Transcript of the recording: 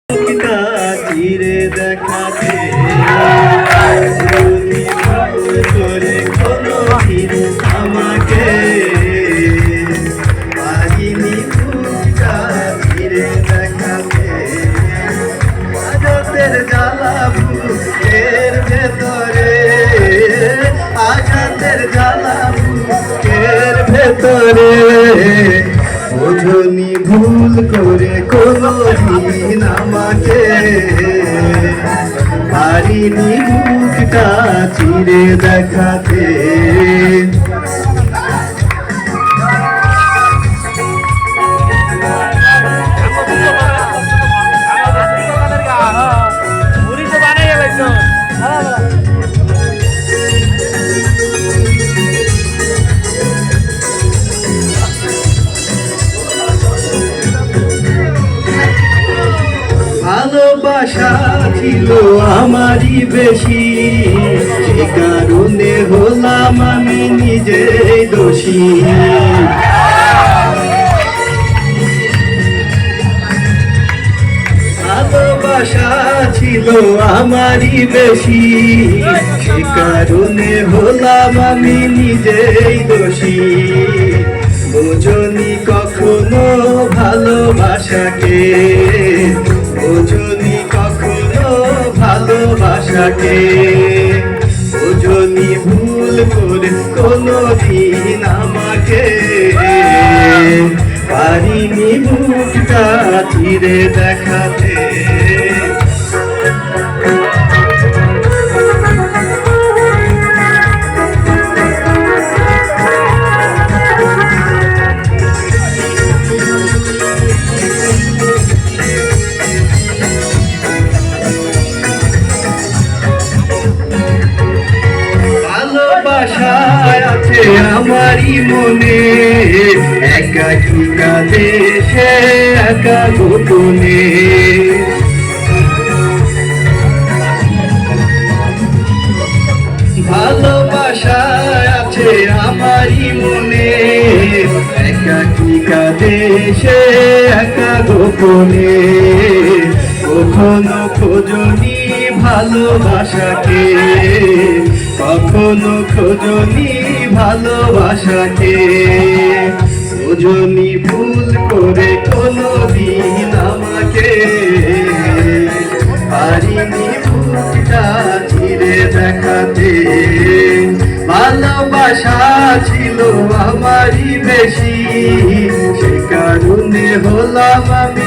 চিরে দেখাতে করে কোনো দিন আমাকে পারিনি মুখটা চিরে দেখাতে আঘাতের জ্বালা বুকের ভেতরে আঘাতের জ্বালা বুকের ভেতরে বোঝনি ভুল করে কোনো দিন আমাকে পারিনি মুখটা চিরে দেখাতে ভালোবাসা ছিল আমারই বেশি সে কারণে হলাম আমি নিজেই দোষী ভালোবাসা ছিল আমারই বেশি সে কারণে হলাম আমি নিজেই দোষী বোঝনি কখনো ভালোবাসাকে বোঝনি কখনো ভালোবাসাকে বোঝনি ভুল করে কোনো দিন আমাকে পারিনি মুখটা চিরে দেখাতে ভালোবাসায় আছে আমারই মনে একাকী কাঁদে সে একা গোপনে ভালোবাসায় আছে আমারই মনে একাকী কাঁদে সে একা গোপনে কখনো খোঁজনি ভালোবাসাকে কখনো খোঁজনি ভালোবাসাকে খোঁজনি ভুল করে কোনো দিন আমাকে পারিনি মুখটা চিরে দেখাতে ভালোবাসা ছিল আমারই বেশি সে কারণে হলাম আমি